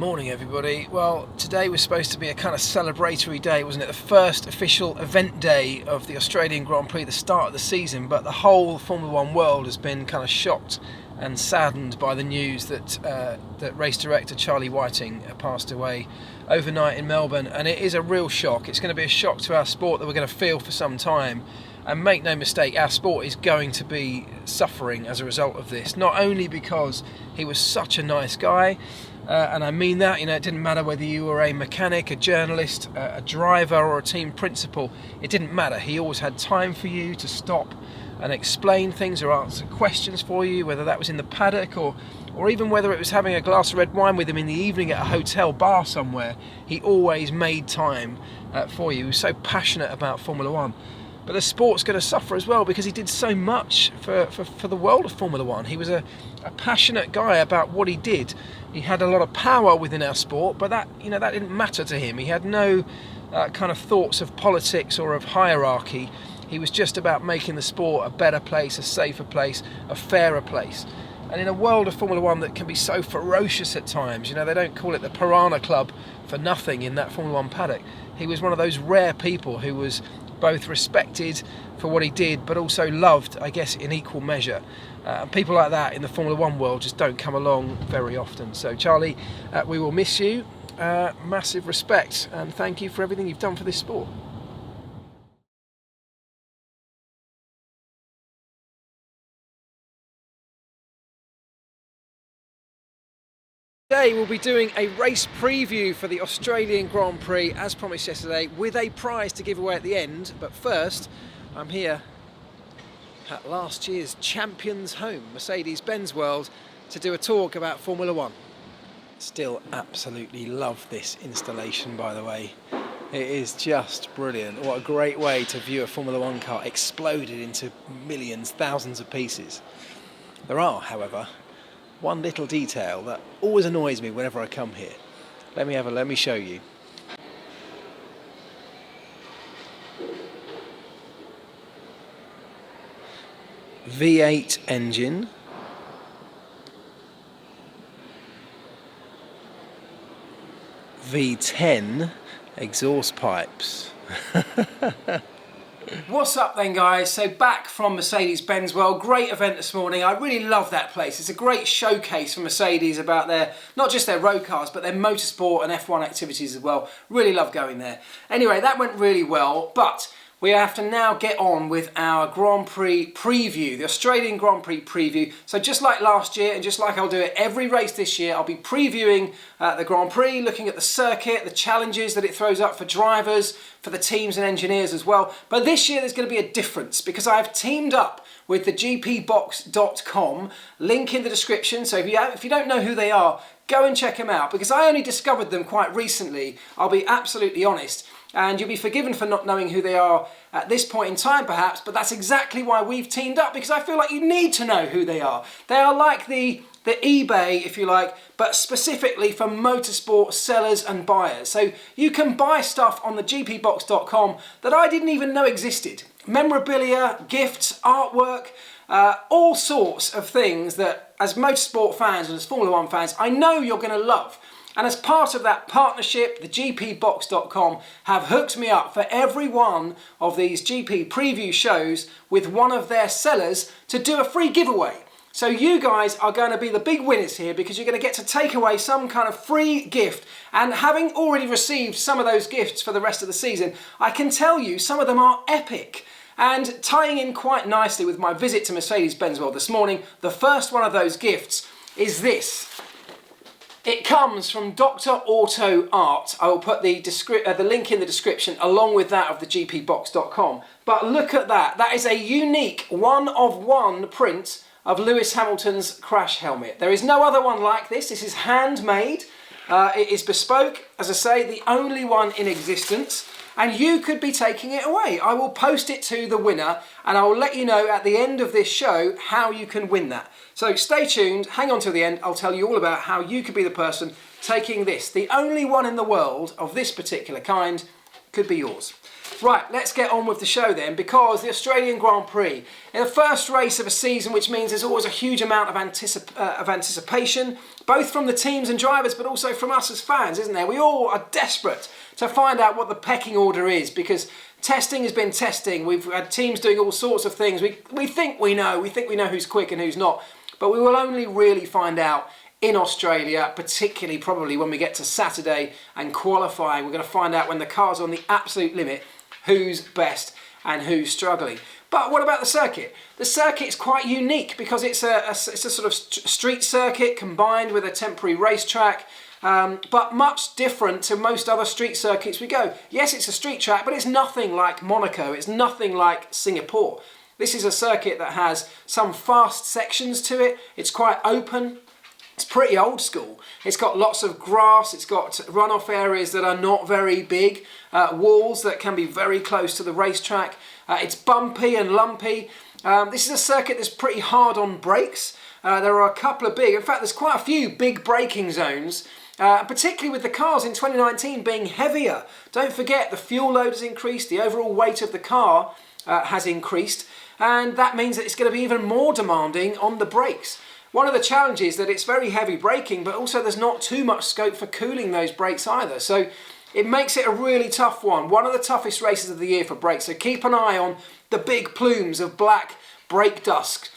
Morning everybody. Well, today was supposed to be a kind of celebratory day, wasn't it? The first official event day of the Australian Grand Prix, the start of the season, but the whole Formula One world has been kind of shocked and saddened by the news that that race director Charlie Whiting passed away overnight in Melbourne, and it is a real shock. It's going to be a shock to our sport that we're going to feel for some time. And make no mistake, our sport is going to be suffering as a result of this, not only because he was such a nice guy, and I mean that, it didn't matter whether you were a mechanic, a journalist, a driver or a team principal, it didn't matter. He always had time for you to stop and explain things or answer questions for you, whether that was in the paddock or even whether it was having a glass of red wine with him in the evening at a hotel bar somewhere. He always made time for you. He was so passionate about Formula One. But the sport's going to suffer as well because he did so much for the world of Formula One. He was a passionate guy about what he did. He had a lot of power within our sport, but that didn't matter to him. He had no kind of thoughts of politics or of hierarchy. He was just about making the sport a better place, a safer place, a fairer place. And in a world of Formula One that can be so ferocious at times, they don't call it the Piranha Club for nothing in that Formula One paddock. He was one of those rare people who was both respected for what he did, but also loved, I guess, in equal measure. People like that in the Formula One world just don't come along very often. So Charlie, we will miss you. Massive respect and thank you for everything you've done for this sport. Today we'll be doing a race preview for the Australian Grand Prix, as promised yesterday, with a prize to give away at the end. But first, I'm here at last year's champion's home, Mercedes-Benz World, to do a talk about Formula One. Still absolutely love this installation, by the way. It is just brilliant. What a great way to view a Formula One car exploded into millions, thousands of pieces. There are, however, one little detail that always annoys me whenever I come here. Let me show you. V8 engine. V10 exhaust pipes. What's up then, guys? So back from Mercedes-Benz World, great event this morning. I really love that place. It's a great showcase for Mercedes about not just their road cars, but their motorsport and F1 activities as well. Really love going there. Anyway, that went really well, but we have to now get on with our Grand Prix preview, the Australian Grand Prix preview. So just like last year, and just like I'll do it every race this year, I'll be previewing the Grand Prix, looking at the circuit, the challenges that it throws up for drivers, for the teams and engineers as well. But this year there's going to be a difference because I've teamed up with the gpbox.com, link in the description. So if you don't know who they are, go and check them out because I only discovered them quite recently, I'll be absolutely honest. And you'll be forgiven for not knowing who they are at this point in time perhaps, but that's exactly why we've teamed up, because I feel like you need to know who they are. They are like the eBay, if you like, but specifically for motorsport sellers and buyers. So you can buy stuff on the gpbox.com that I didn't even know existed. Memorabilia, gifts, artwork, all sorts of things that as motorsport fans and as Formula One fans, I know you're going to love. And as part of that partnership, the gpbox.com have hooked me up for every one of these GP preview shows with one of their sellers to do a free giveaway. So you guys are going to be the big winners here because you're going to get to take away some kind of free gift. And having already received some of those gifts for the rest of the season, I can tell you some of them are epic. And tying in quite nicely with my visit to Mercedes-Benz World this morning, the first one of those gifts is this. It comes from Dr. Auto Art. I will put the link in the description along with that of the gpbox.com. But look at that. That is a unique one-of-one print of Lewis Hamilton's crash helmet. There is no other one like this. This is handmade. It is bespoke. As I say, the only one in existence. And you could be taking it away. I will post it to the winner and I will let you know at the end of this show how you can win that. So stay tuned, hang on till the end, I'll tell you all about how you could be the person taking this. The only one in the world of this particular kind could be yours. Right, let's get on with the show then, because the Australian Grand Prix, in the first race of a season, which means there's always a huge amount of anticipation, both from the teams and drivers, but also from us as fans, isn't there? We all are desperate to find out what the pecking order is, because testing has been testing. We've had teams doing all sorts of things. We think we know who's quick and who's not, but we will only really find out in Australia, particularly probably when we get to Saturday and qualifying. We're going to find out when the car's on the absolute limit who's best and who's struggling. But what about the circuit? The circuit is quite unique because it's a sort of street circuit combined with a temporary racetrack, but much different to most other street circuits we go. Yes, it's a street track, but it's nothing like Monaco. It's nothing like Singapore. This is a circuit that has some fast sections to it. It's quite open. It's pretty old school. It's got lots of grass, it's got runoff areas that are not very big, walls that can be very close to the racetrack. It's bumpy and lumpy. This is a circuit that's pretty hard on brakes. There are a couple of in fact there's quite a few big braking zones, particularly with the cars in 2019 being heavier. Don't forget the fuel load has increased, the overall weight of the car has increased, and that means that it's going to be even more demanding on the brakes. One of the challenges is that it's very heavy braking, but also there's not too much scope for cooling those brakes either. So it makes it a really tough one. One of the toughest races of the year for brakes. So keep an eye on the big plumes of black brake dust,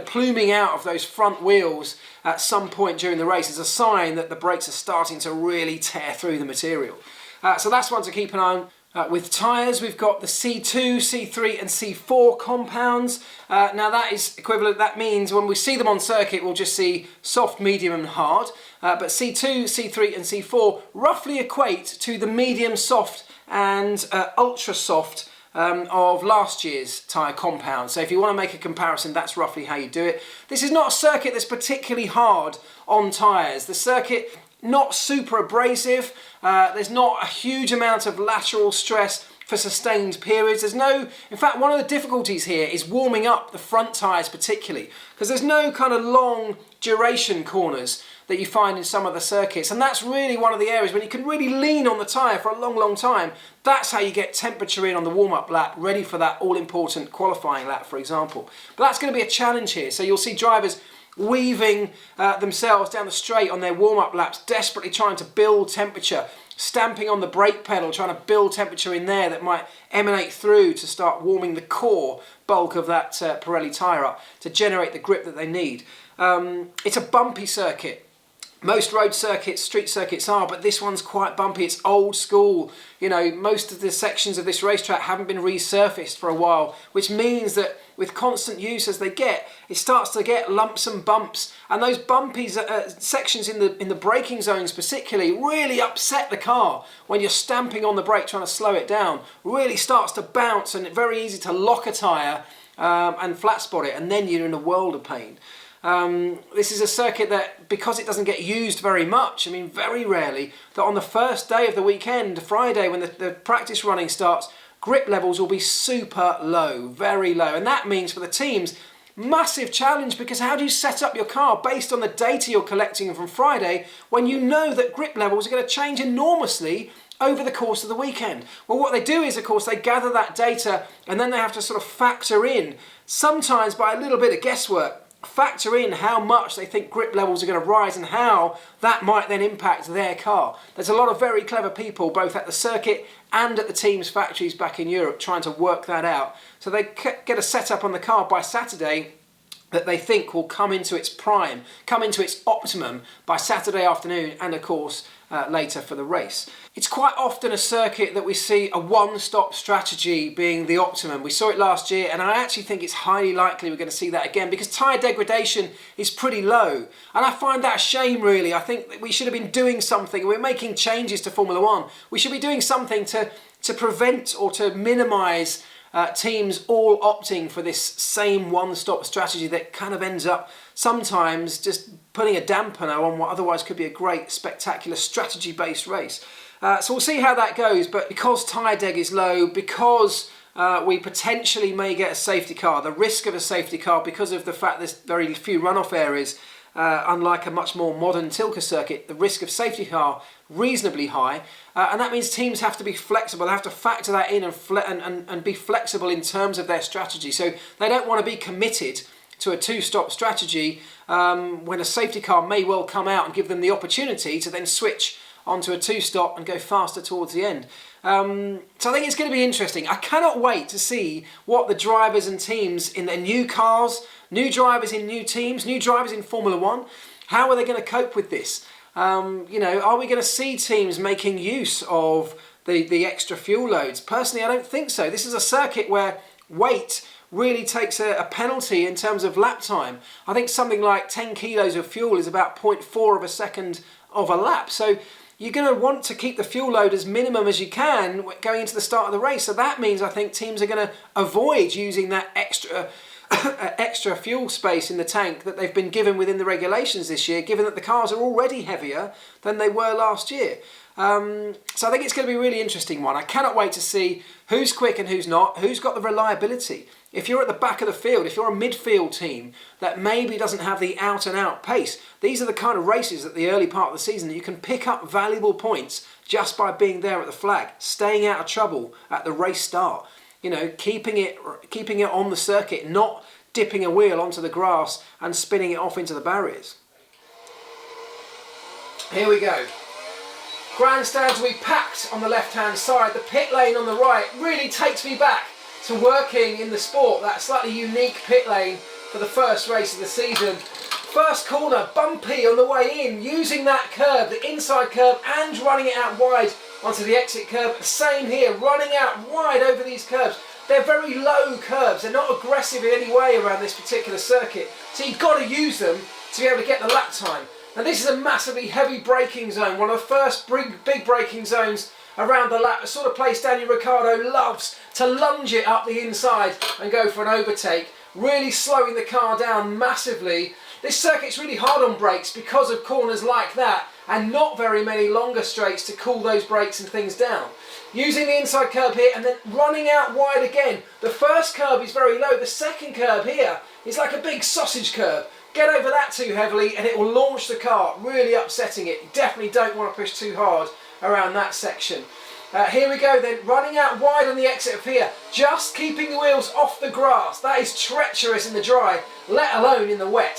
pluming out of those front wheels at some point during the race is a sign that the brakes are starting to really tear through the material. So that's one to keep an eye on. With tyres, we've got the C2, C3 and C4 compounds. Now that is equivalent, that means when we see them on circuit we'll just see soft, medium and hard. But C2, C3 and C4 roughly equate to the medium, soft and ultra soft of last year's tyre compound. So if you want to make a comparison, that's roughly how you do it. This is not a circuit that's particularly hard on tyres. The circuit, not super abrasive, there's not a huge amount of lateral stress for sustained periods. In fact, one of the difficulties here is warming up the front tyres particularly, because there's no kind of long duration corners that you find in some of the circuits, and that's really one of the areas when you can really lean on the tyre for a long time. That's how you get temperature in on the warm-up lap, ready for that all-important qualifying lap, for example. But that's going to be a challenge here, so you'll see drivers weaving themselves down the straight on their warm-up laps, desperately trying to build temperature, stamping on the brake pedal, trying to build temperature in there that might emanate through to start warming the core bulk of that Pirelli tyre up to generate the grip that they need. It's a bumpy circuit. Most road circuits, street circuits are, but this one's quite bumpy. It's old school. Most of the sections of this racetrack haven't been resurfaced for a while, which means that with constant use as they get, it starts to get lumps and bumps. And those bumpy sections in the braking zones particularly really upset the car when you're stamping on the brake trying to slow it down. Really starts to bounce and it's very easy to lock a tyre and flat spot it, and then you're in a world of pain. This is a circuit that, because it doesn't get used very much, very rarely, that on the first day of the weekend, Friday, when the practice running starts, grip levels will be super low, very low. And that means for the teams, massive challenge, because how do you set up your car based on the data you're collecting from Friday when you know that grip levels are going to change enormously over the course of the weekend? Well, what they do is, of course, they gather that data and then they have to sort of factor in, sometimes by a little bit of guesswork, factor in how much they think grip levels are going to rise and how that might then impact their car. There's a lot of very clever people both at the circuit and at the team's factories back in Europe trying to work that out. So they get a setup on the car by Saturday that they think will come into its prime, come into its optimum by Saturday afternoon and of course later for the race. It's quite often a circuit that we see a one-stop strategy being the optimum. We saw it last year and I actually think it's highly likely we're going to see that again because tyre degradation is pretty low. And I find that a shame really. I think that we should have been doing something. We're making changes to Formula One. We should be doing something to prevent or to minimise teams all opting for this same one-stop strategy that kind of ends up sometimes just putting a dampener on what otherwise could be a great, spectacular, strategy-based race. So we'll see how that goes, but because tyre deg is low, because we potentially may get a safety car, the risk of a safety car because of the fact there's very few runoff areas, unlike a much more modern Tilke circuit, the risk of safety car reasonably high, and that means teams have to be flexible. They have to factor that in and be flexible in terms of their strategy. So they don't want to be committed to a two-stop strategy when a safety car may well come out and give them the opportunity to then switch onto a two-stop and go faster towards the end. So I think it's going to be interesting. I cannot wait to see what the drivers and teams in their new cars, new drivers in new teams, new drivers in Formula One, how are they going to cope with this? Are we going to see teams making use of the extra fuel loads? Personally, I don't think so. This is a circuit where weight really takes a penalty in terms of lap time. I think something like 10 kilos of fuel is about 0.4 of a second of a lap. So you're going to want to keep the fuel load as minimum as you can going into the start of the race. So that means I think teams are going to avoid using that extra fuel space in the tank that they've been given within the regulations this year, given that the cars are already heavier than they were last year. So I think it's going to be a really interesting one. I cannot wait to see who's quick and who's not, who's got the reliability. If you're at the back of the field, if you're a midfield team that maybe doesn't have the out-and-out pace, these are the kind of races at the early part of the season that you can pick up valuable points just by being there at the flag, staying out of trouble at the race start. Keeping it on the circuit, not dipping a wheel onto the grass and spinning it off into the barriers. Here we go. Grandstands will be packed on the left-hand side. The pit lane on the right really takes me back to working in the sport, that slightly unique pit lane for the first race of the season. First corner, bumpy on the way in, using that curb, the inside curb, and running it out wide onto the exit curb. Same here, running out wide over these curbs. They're very low curbs, they're not aggressive in any way around this particular circuit, so you've got to use them to be able to get the lap time. Now this is a massively heavy braking zone, one of the first big braking zones around the lap, a sort of place Daniel Ricciardo loves to lunge it up the inside and go for an overtake, really slowing the car down massively. This circuit's really hard on brakes because of corners like that and not very many longer straights to cool those brakes and things down. Using the inside curb here and then running out wide again. The first curb is very low, the second curb here is like a big sausage curb. Get over that too heavily and it will launch the car, really upsetting it. You definitely don't want to push too hard around that section. Here we go then, running out wide on the exit of here, just keeping the wheels off the grass. That is treacherous in the dry, let alone in the wet.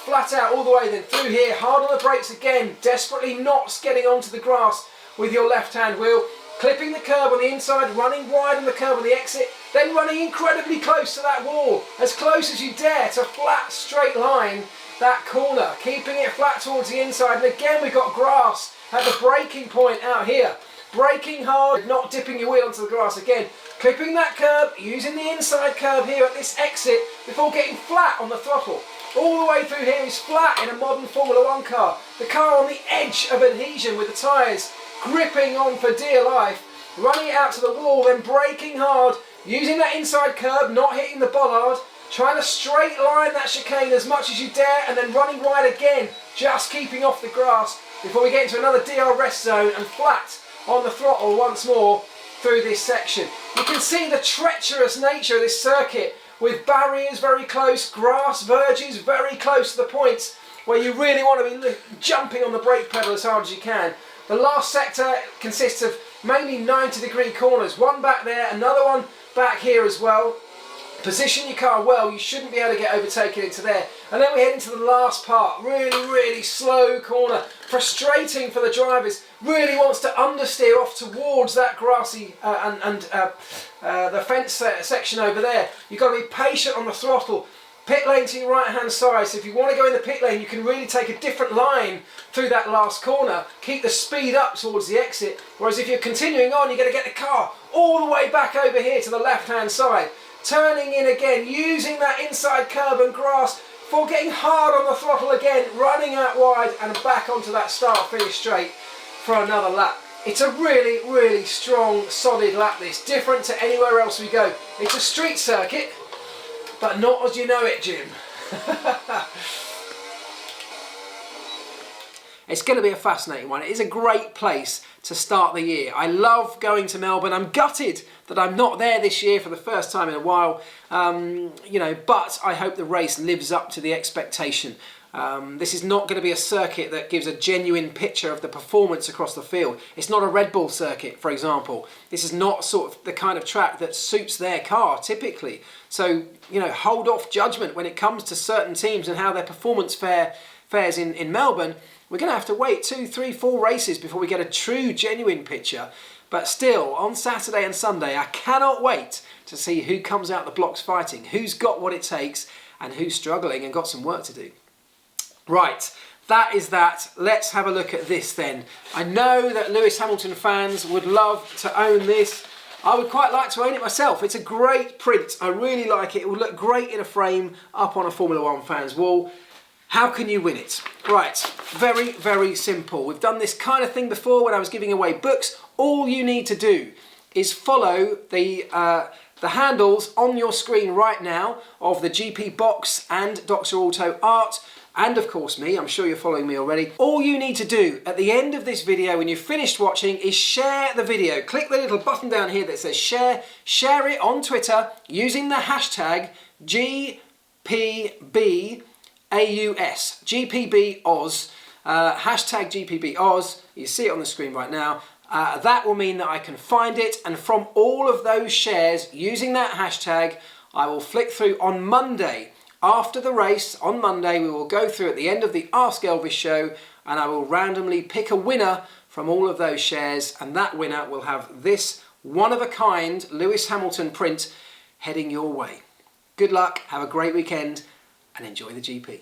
Flat out all the way then through here, hard on the brakes again, desperately not getting onto the grass with your left hand wheel. Clipping the curb on the inside, running wide on the curb on the exit, then running incredibly close to that wall, as close as you dare to flat straight line that corner, keeping it flat towards the inside. And again we've got grass at the braking point out here. Braking hard, not dipping your wheel onto the grass again. Clipping that curb, using the inside curb here at this exit before getting flat on the throttle. All the way through here is flat in a modern Formula One car. The car on the edge of adhesion with the tyres gripping on for dear life. Running it out to the wall, then braking hard, using that inside curb, not hitting the bollard. Trying to straight line that chicane as much as you dare and then running wide again, just keeping off the grass before we get into another DRS zone and flat on the throttle once more through this section. You can see the treacherous nature of this circuit with barriers very close, grass verges very close to the points where you really want to be jumping on the brake pedal as hard as you can. The last sector consists of mainly 90-degree corners, one back there, another one back here as well. Position your car well, you shouldn't be able to get overtaken into there. And then we head into the last part, really slow corner. Frustrating for the drivers, really wants to understeer off towards that grassy the fence section over there. You've got to be patient on the throttle. Pit lane to your right hand side, so if you want to go in the pit lane you can really take a different line through that last corner, keep the speed up towards the exit, whereas if you're continuing on you're going to get the car all the way back over here to the left hand side. Turning in again, using that inside curb and grass for getting hard on the throttle again, running out wide and back onto that start-finish straight for another lap. It's a really strong, solid lap this, different to anywhere else we go. It's a street circuit, but not as you know it, Jim. It's going to be a fascinating one. It is a great place to start the year. I love going to Melbourne. I'm gutted that I'm not there this year for the first time in a while, but I hope the race lives up to the expectation. This is not going to be a circuit that gives a genuine picture of the performance across the field. It's not a Red Bull circuit, for example. This is not sort of the kind of track that suits their car typically. So, you know, hold off judgment when it comes to certain teams and how their performance fares in Melbourne. We're going to have to wait 2, 3, 4 races before we get a true, genuine picture. But still, on Saturday and Sunday, I cannot wait to see who comes out the blocks fighting, who's got what it takes, and who's struggling and got some work to do. Right, that is that. Let's have a look at this then. I know that Lewis Hamilton fans would love to own this. I would quite like to own it myself. It's a great print. I really like it. It would look great in a frame up on a Formula One fan's wall. How can you win it? Right, very, very simple. We've done this kind of thing before when I was giving away books. All you need to do is follow the handles on your screen right now of the GP box and Dr. Auto art, and of course me. I'm sure you're following me already. All you need to do at the end of this video when you've finished watching is share the video. Click the little button down here that says share. Share it on Twitter using the hashtag GPBAUS, GPBOz, hashtag GPBOz. You see it on the screen right now. That will mean that I can find it, and from all of those shares using that hashtag, I will flick through on Monday. After the race, on Monday, we will go through at the end of the Ask Elvis show, and I will randomly pick a winner from all of those shares, and that winner will have this one-of-a-kind Lewis Hamilton print heading your way. Good luck, have a great weekend, and enjoy the GP.